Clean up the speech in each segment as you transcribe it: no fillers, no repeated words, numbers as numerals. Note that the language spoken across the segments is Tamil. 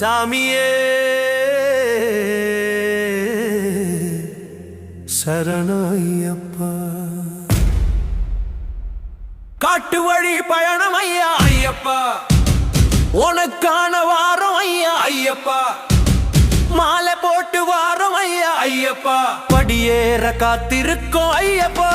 சாமியே சரணய்யப்பா. காட்டு வழி பயணம் ஐயா ஐயப்பா, உனக்கான வாரம் ஐயா ஐயப்பா, மாலை போட்டு வாரம் ஐயா ஐயப்பா, படியேற காத்திருக்கோம் ஐயப்பா.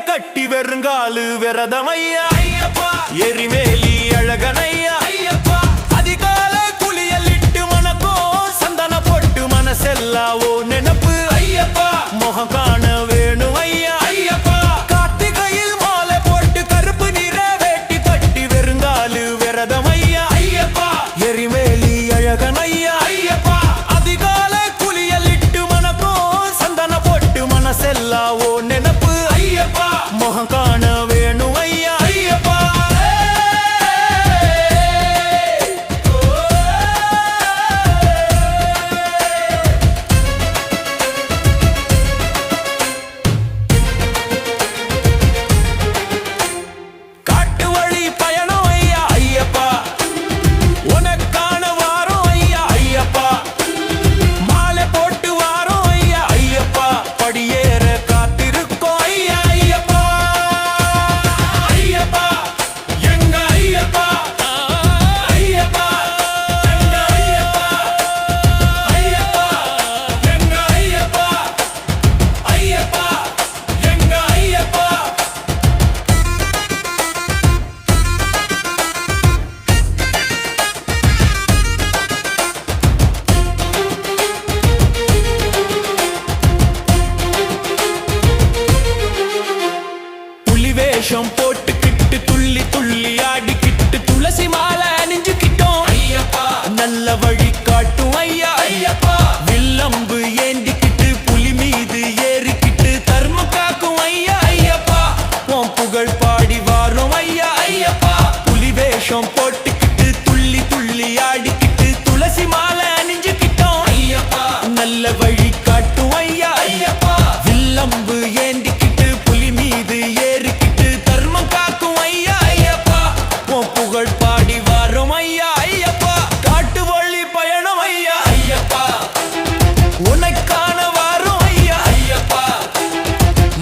கட்டி வெறுங்காலு விரதமையா ஐயப்பா, எரிமேலி அழகனையா ஐயப்பா, அதிகால குளியலிட்டு மனக்கோ சந்தன போட்டு மனசெல்லாவோ நினப்பு ஐயப்பா, முகம் காண வேணும் ஐயா ஐயப்பா. கார்த்திகையில் மாலை போட்டு கருப்பு நிற வேட்டி கட்டி வெறுங்காலு விரதமையா ஐயப்பா, எரிமேலி அழகனையா ஐயப்பா, அதிகால குளியலிட்டு மனக்கோ சந்தன போட்டு மனசெல்லாவோ நினப்பு முகம் காண வேணும் ஐயா ஐயப்பா. காட்டு வழி பயணம் ஐயா ஐயப்பா, உனக்கான வாரம் ஐயா ஐயப்பா, மாலை போட்டு வாரம் ஐயா ஐயப்பா, படியேற காத்திருக்கோம் ஐயா ஐயப்பா. வேஷம் போட்டுக்கிட்டு துள்ளி துள்ளி ஆடிக்கிட்டு துளசி மாலை அணிஞ்சுக்கிட்டோம் ஐயப்பா, நல்ல வழி காட்டும் ஐயா ஐயப்பா, வில்லம்பு ஏந்திக்கிட்டு புலி மீது ஏறிக்கிட்டு தர்ம காக்கும் ஐயா ஐயப்பா, உன் புகழ் பாடி வாரும் ஐயா ஐயப்பா. புலி வேஷம் போட்டுக்கிட்டு துள்ளி துள்ளி ஆடிக்கிட்டு துளசி மாலை அணிஞ்சுக்கிட்டோம் ஐயப்பா, நல்ல வழி காட்டும் ஐயா ஐயப்பா, வில்லம்பு ஏந்திக்கிட்டு புலி மீது ஏறி புகழ் பாடி வாரும் ஐயா ஐயப்பா. காட்டு வழி பயணம் ஐயா ஐயப்பா, உனக்கான வாரும் ஐயா ஐயப்பா,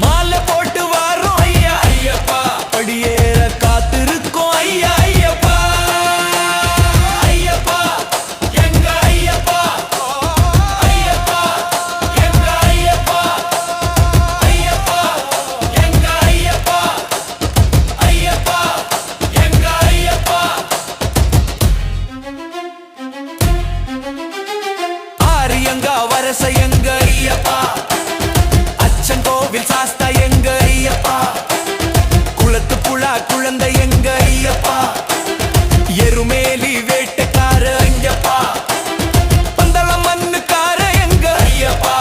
மாலை போட்டு வாரும் ஐயா ஐயப்பா, படியேற காத்திருக்கோம் ஐயா ஐயப்பா. ஐயப்பா எங்க ஐயப்பா, ஐயப்பா எங்க ஐயப்பா, ஐயப்பா எங்க ஐயப்பா, ஐயப்பா எங்க ஐயப்பா. ஆரியங்கா வரச எங்க ஐயப்பா, அச்சங்கோவில் சாஸ்தா எங்க ஐயப்பா, குளத்து புழா குழந்தை எங்க ஐயப்பா, எருமேலி வேட்டைக்கார ஐயப்பா, பந்தளம் மண்ணுக்கார எங்க ஐயப்பா,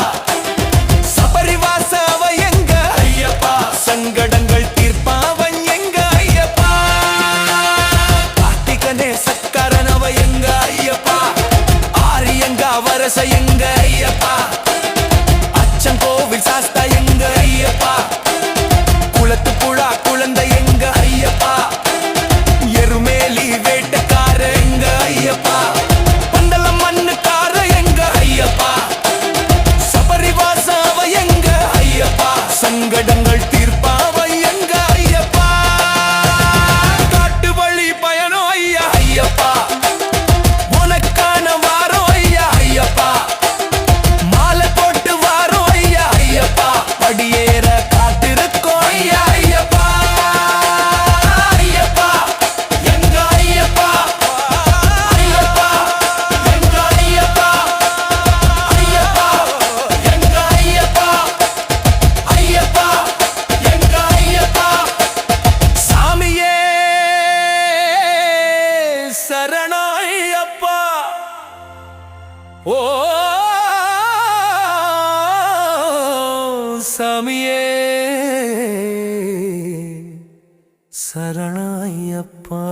சபரிவாசவ எங்க ஐயப்பா, சங்கடங்கள் தீர்ப்பாவன் எங்க ஐயப்பா, கார்த்திகனே சக்கரனவ எங்க ஐயப்பா, ஆரியங்கா வரச எங்க ஐயப்பா, அச்சங்கோவில் சாஸ்தா எங்க ஐயப்பா, குளத்து புழா குழந்தை எங்க ஐயப்பா, எருமேலி வேட்டைக்கார எங்க ஐயப்பா, பந்தளம் மண்ணுக்கார எங்க ஐயப்பா, சபரிவாசவ எங்க ஐயப்பா, சங்கடங்கள் தீர்ப்பாவ எங்க ஐயப்பா. காட்டு வழி பயணம் ஐயா ஐயப்பா, உனக்கான வாரம் ஐயா ஐயப்பா, மாலை போட்டு வாரும் ஐயா ஐயப்பா, படியேற காத்திருக்கோம் ஐயா ஐயப்பா. ஐயப்பா எங்க ஐயப்பா, ஐயப்பா எங்க ஐயப்பா, ஐயப்பா எங்க ஐயப்பா, ஐயப்பா எங்க ஐயப்பா. சாமியே சரணய்யப்பா. ஓ சாமியே சரணய்யப்பா.